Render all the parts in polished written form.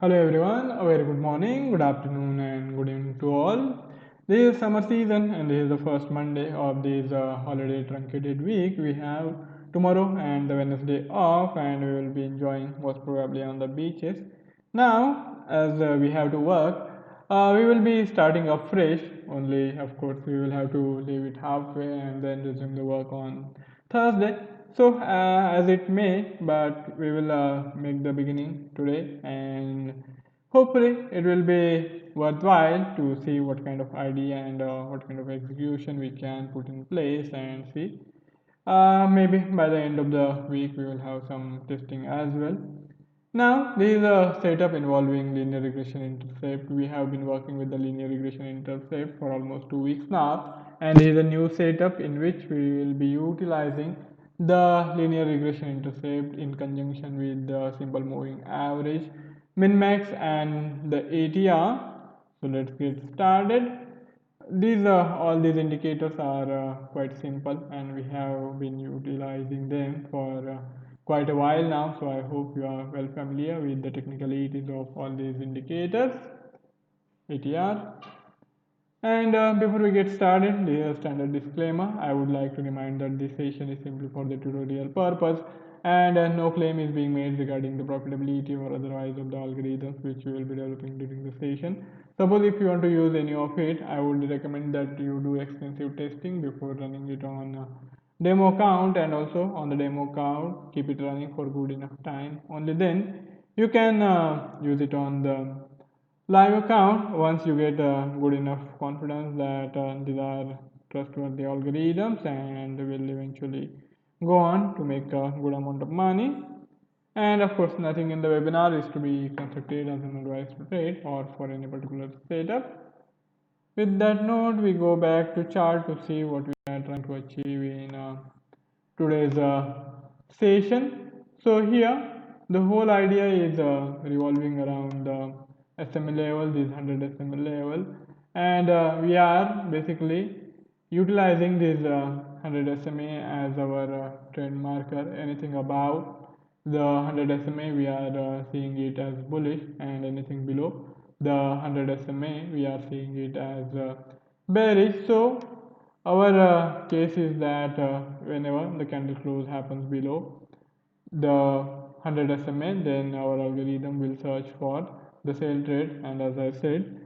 Hello everyone, a very good morning, good afternoon, and good evening to all. This is summer season, and this is the first Monday of this holiday truncated week. We have tomorrow and the Wednesday off, and we will be enjoying most probably on the beaches. Now, as we have to work, we will be starting up fresh. Only, of course, we will have to leave it halfway and then resume the work on Thursday. So, as it may, but we will make the beginning today, and hopefully, it will be worthwhile to see what kind of idea and what kind of execution we can put in place and see. Maybe by the end of the week, we will have some testing as well. Now, this is a setup involving linear regression intercept. We have been working with the linear regression intercept for almost 2 weeks now, and this is a new setup in which we will be utilizing the linear regression intercept in conjunction with the simple moving average, min max, and the ATR. So let's get started. These all these indicators are quite simple, and we have been utilizing them for quite a while now. So I hope you are well familiar with the technicalities of all these indicators, ATR. And before we get started, this is a standard disclaimer. I would like to remind that this session is simply for the tutorial purpose, and no claim is being made regarding the profitability or otherwise of the algorithms which we will be developing during the session. Suppose if you want to use any of it, I would recommend that you do extensive testing before running it on demo account, and also on the demo account keep it running for good enough time. Only then you can use it on the live account once you get good enough confidence that these are trustworthy algorithms and will eventually go on to make a good amount of money. And of course, nothing in the webinar is to be constructed as an advice to trade or for any particular setup. With that note, we go back to chart to see what we are trying to achieve in today's session. So here, the whole idea is revolving around the SMA level, this 100 SMA level, and we are basically utilizing this 100 SMA as our trend marker. Anything above the 100 SMA, we are seeing it as bullish, and anything below the 100 SMA, we are seeing it as bearish. So our case is that whenever the candle close happens below the 100 SMA, then our algorithm will search for the sell trade. And as I said,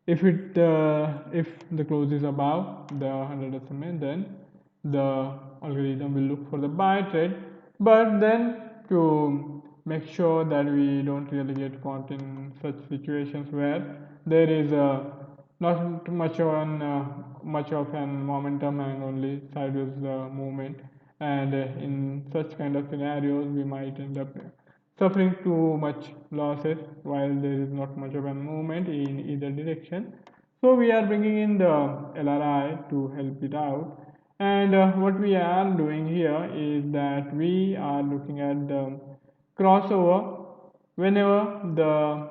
if the close is above the 100 SMA, then the algorithm will look for the buy trade. But then to make sure that we don't really get caught in such situations where there is not much of an momentum and only sideways movement, and in such kind of scenarios we might end up suffering too much losses while there is not much of a movement in either direction. So we are bringing in the LRI to help it out, and what we are doing here is that we are looking at the crossover whenever the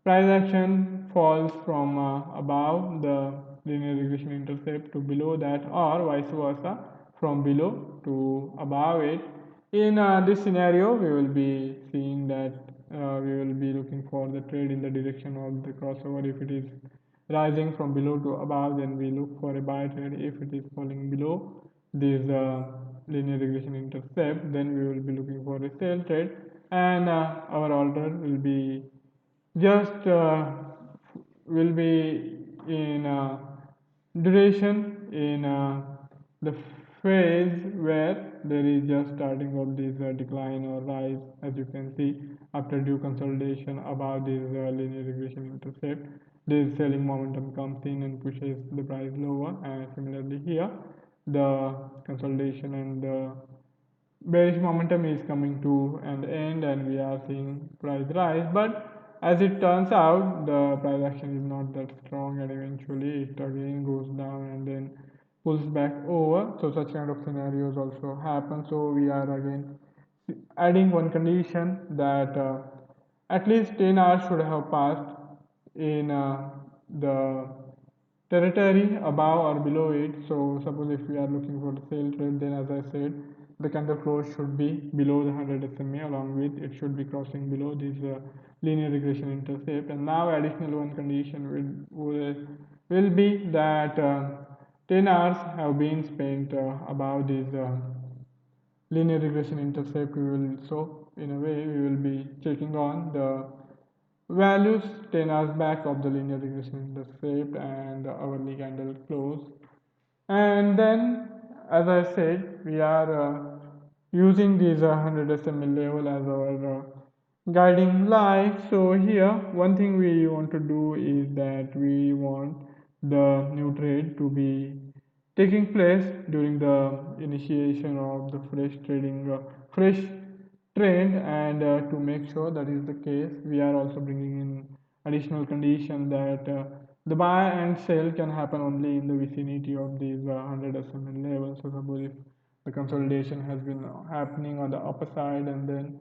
price action falls from above the linear regression intercept to below that, or vice versa from below to above it. In this scenario, we will be seeing that we will be looking for the trade in the direction of the crossover. If it is rising from below to above, then we look for a buy trade. If it is falling below this linear regression intercept, then we will be looking for a sell trade, and our order will be just will be in duration in the phase where there is just starting of this decline or rise. As you can see, after due consolidation above this linear regression intercept, this selling momentum comes in and pushes the price lower, and similarly here the consolidation and the bearish momentum is coming to an end, and we are seeing price rise. But as it turns out, the price action is not that strong, and eventually it again goes down and then pulls back over. So such kind of scenarios also happen. So we are again adding one condition that at least 10 hours should have passed in the territory above or below it. So suppose if we are looking for the sale trade, then as I said, the candle close should be below the 100 SMA, along with it should be crossing below this linear regression intercept. And now additional one condition will be that 10 hours have been spent above this linear regression intercept. We will, so in a way we will be checking on the values 10 hours back of the linear regression intercept and the hourly candle close. And then, as I said, we are using this 100 SMA level as our guiding light. So here one thing we want to do is that we want the new trade to be taking place during the initiation of the fresh trend. And to make sure that is the case, we are also bringing in additional condition that the buy and sell can happen only in the vicinity of these 100 SMA levels. So suppose if the consolidation has been happening on the upper side, and then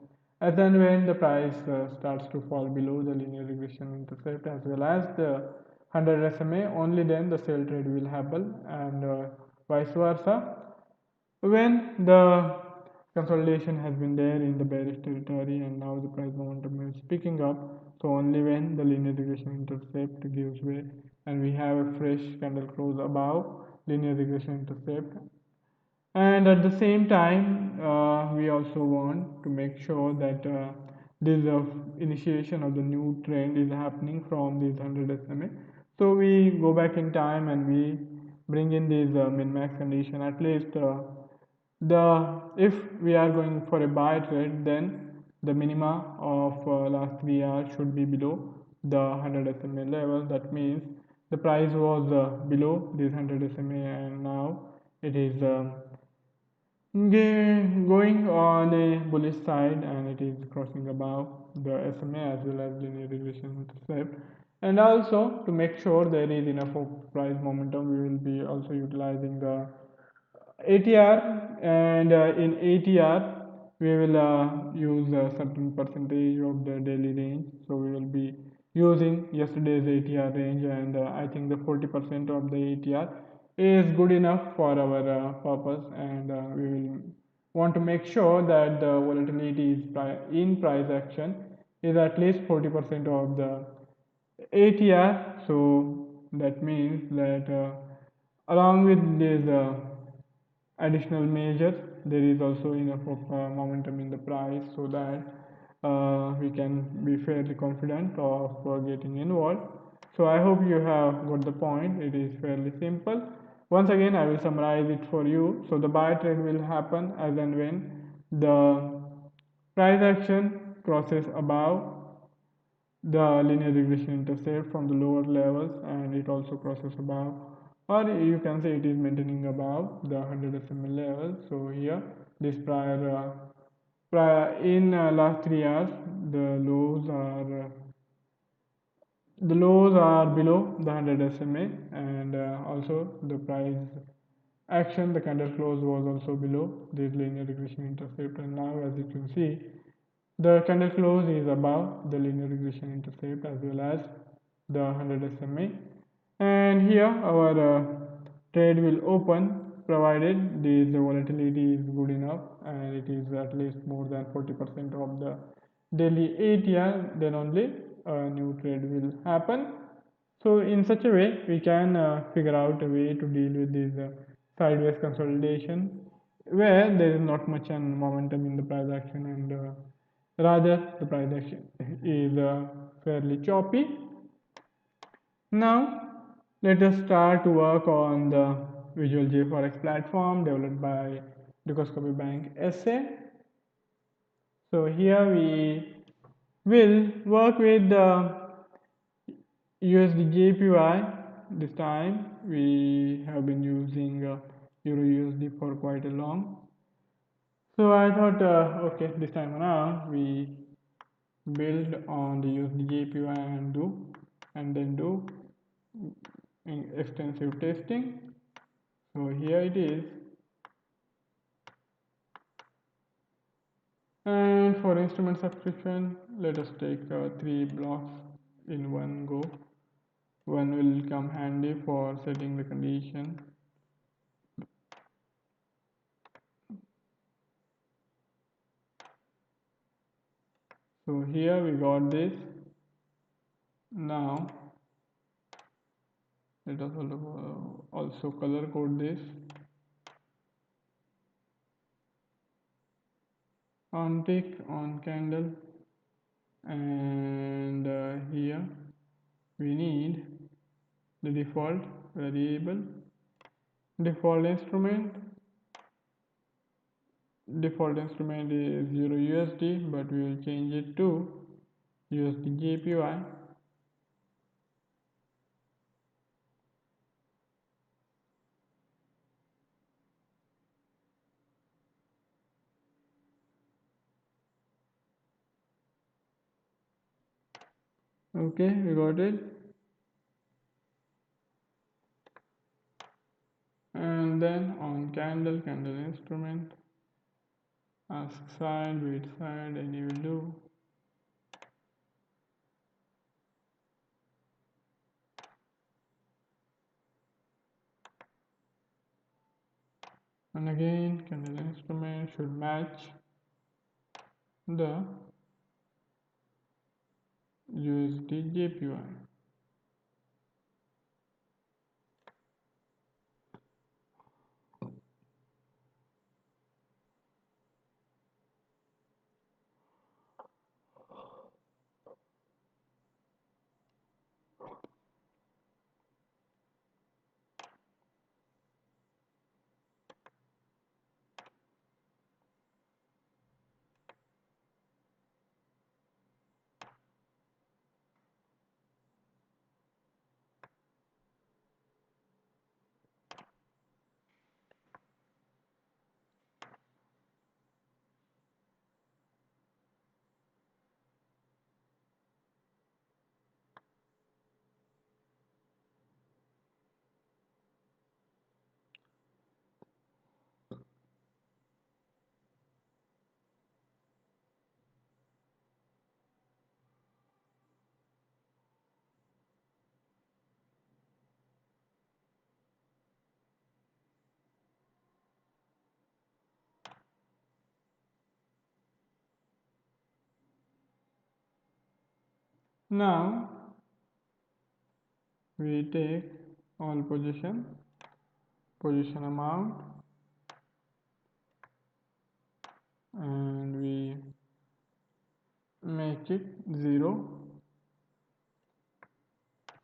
when the price starts to fall below the linear regression intercept as well as the 100 SMA, only then the sell trade will happen, and vice versa. When the consolidation has been there in the bearish territory and now the price momentum is picking up, so only when the linear regression intercept gives way and we have a fresh candle close above linear regression intercept. And at the same time we also want to make sure that this initiation of the new trend is happening from this 100 SMA. So we go back in time and we bring in this min-max condition. At least the if we are going for a buy trade, then the minima of last 3 hours should be below the 100 SMA level. That means the price was below this 100 SMA and now it is going on a bullish side, and it is crossing above the SMA as well as linear regression intercept. And also to make sure there is enough of price momentum, we will be also utilizing the ATR. And in ATR we will use a certain percentage of the daily range. So we will be using yesterday's ATR range, and I think the 40% of the ATR is good enough for our purpose. And we will want to make sure that the volatility is in price action is at least 40% of the ATR. So that means that along with this additional measures, there is also enough of momentum in the price so that we can be fairly confident of getting involved. So I hope you have got the point. It is fairly simple. Once again, I will summarize it for you. So the buy trade will happen as and when the price action crosses above the linear regression intercept from the lower levels, and it also crosses above, or you can say it is maintaining above the 100 SMA level. So here this prior in last 3 hours the lows are below the 100 SMA, and also the price action, the candle close was also below this linear regression intercept. And now as you can see, the candle close is above the linear regression intercept as well as the 100 SMA. And here our trade will open provided this volatility is good enough and it is at least more than 40% of the daily ATR, then only a new trade will happen. So in such a way we can figure out a way to deal with this sideways consolidation where there is not much momentum in the price action, and rather the price action is fairly choppy. Now let us start to work on the Visual J Forex platform developed by Ducoscopy Bank SA. So here we will work with the USD JPY. This time we have been using Euro USD for quite a long. So I thought, okay, this time around we build on the USD JPY and then do extensive testing. So here it is. And for instrument subscription, let us take 3 blocks in one go. One will come handy for setting the condition. So here we got this. Now let us also color code this. On tick, on candle, and here we need the default variable, default instrument. Default instrument is 0 USD, but we will change it to USD JPY. Okay, we got it. And then on candle, candle instrument, ask side, wait side, any will do. And again, candle instrument should match the USD JPY. Now we take all position amount, and we make it 0.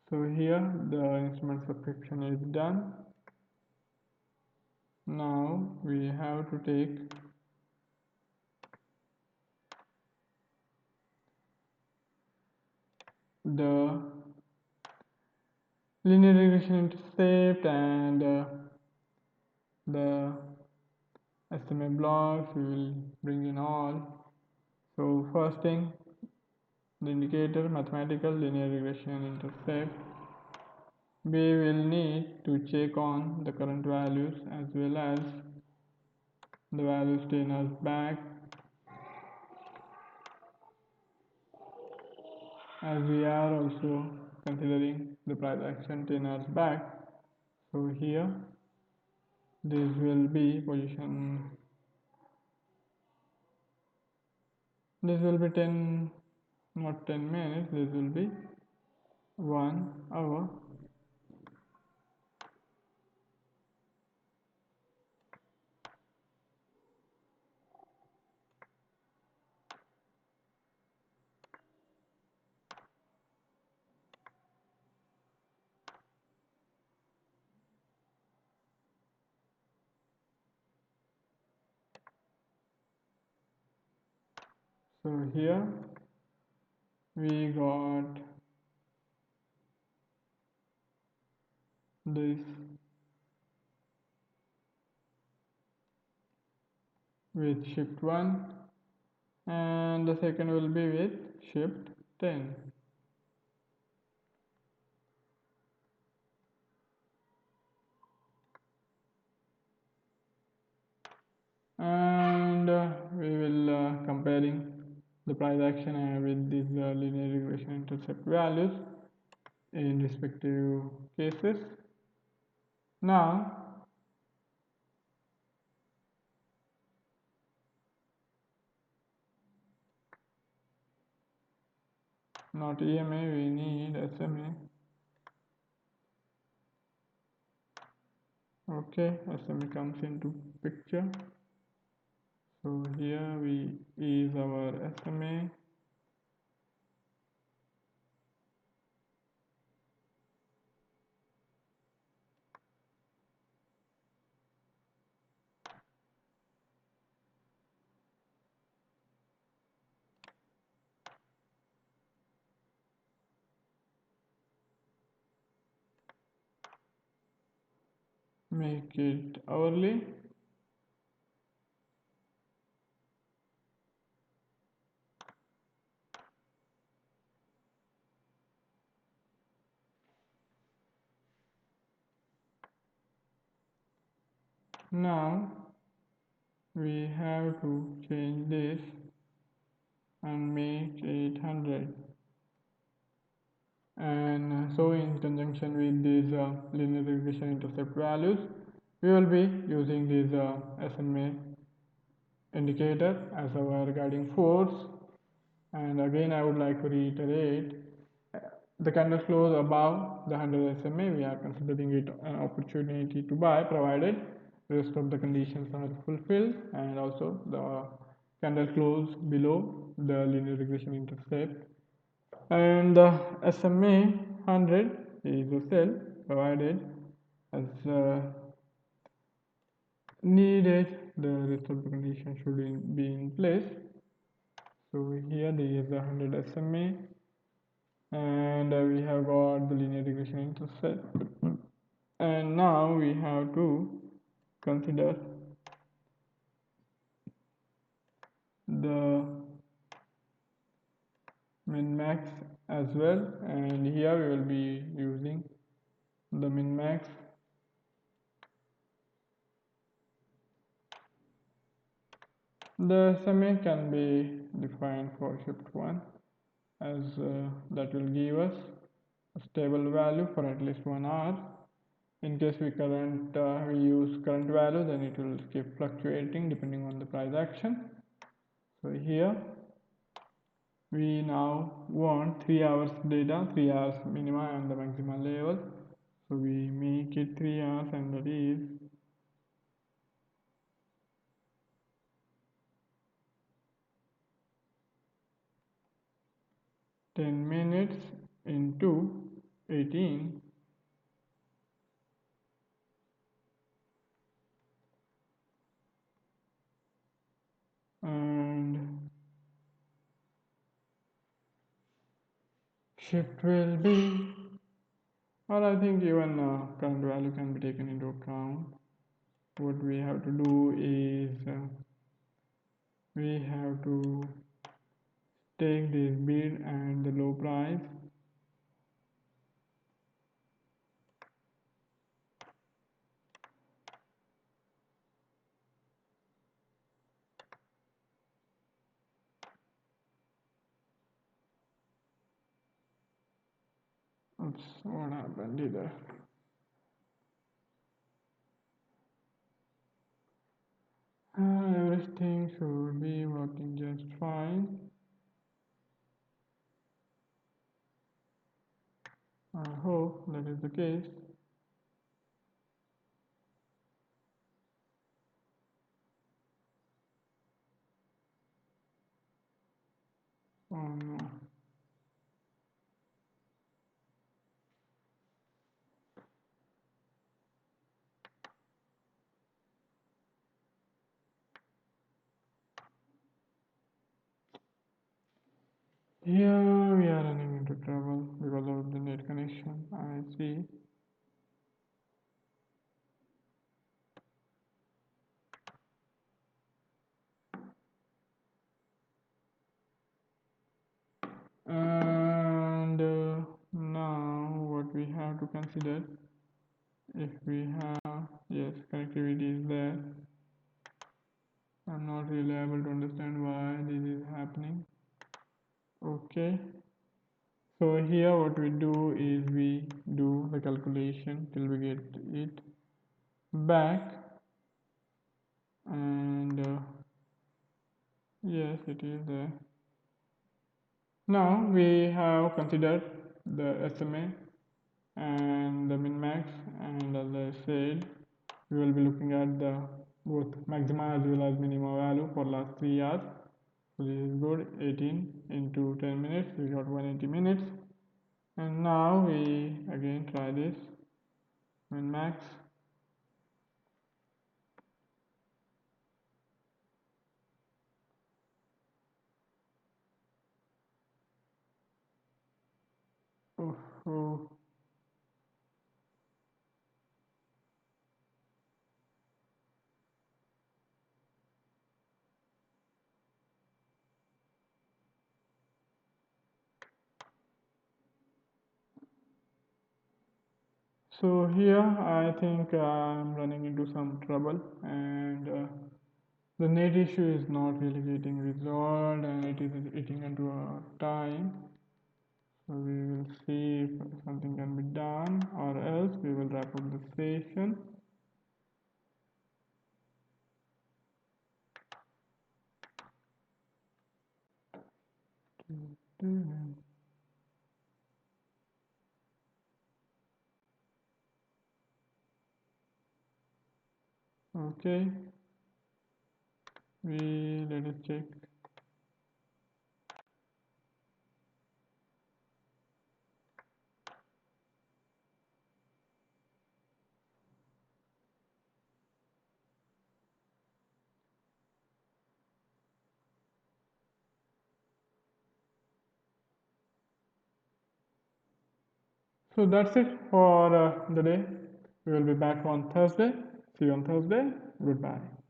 So here the instrument subscription is done. Now we have to take the linear regression intercept and the SMA blocks. We will bring in all. So first thing, the indicator mathematical linear regression intercept. We will need to check on the current values as well as the values 10 years back, as we are also considering the price action 10 years back. So here this will be position, this will be 10, not 10 minutes, this will be 1 hour. So here we got this with shift 1, and the second will be with shift 10. And we will comparing the price action with these linear regression intercept values in respective cases. Now not EMA, we need SMA. Okay, SMA comes into picture. So here we is our SMA. Make it hourly. Now we have to change this and make it 100. And so in conjunction with these linear regression intercept values, we will be using this SMA indicator as our guiding force. And again, I would like to reiterate, the candle close above the 100 SMA, we are considering it an opportunity to buy, provided rest of the conditions are fulfilled, and also the candle close below the linear regression intercept. And the SMA 100 is a cell provided as needed, the rest of the conditions should be in place. So here there is a 100 SMA, and we have got the linear regression intercept. And now we have to consider the min max as well, and here we will be using the min max. The SMA can be defined for shift 1 as that will give us a stable value for at least 1 hour. In case we use current value, then it will keep fluctuating depending on the price action. So here we now want 3 hours data, 3 hours minima and the maxima level. So we make it 3 hours, and that is 10 minutes into 18. And shift will be, or I think even current value can be taken into account. What we have to do is we have to take this bid and the low price, oops, what happened here? Everything should be working just fine. I hope that is the case. Oh no. Here we are running into trouble because of the net connection, I see. And now what we have to consider, if we have, yes, connectivity is there. I'm not really able to understand why this is happening. Okay, so here what we do is we do the calculation till we get it back, and yes, it is there. Now we have considered the SMA and the min max, and as I said, we will be looking at the both maxima as well as minima value for last 3 hours. So this is good. 18 into 10 minutes, we got 180 minutes. And now we again try this min max. Oh, oh. So here I think I'm running into some trouble, and the net issue is not really getting resolved, and it is eating into our time. So we will see if something can be done, or else we will wrap up the session. Okay, we let us check. So that's it for the day. We will be back on Thursday. See you on Thursday. Goodbye.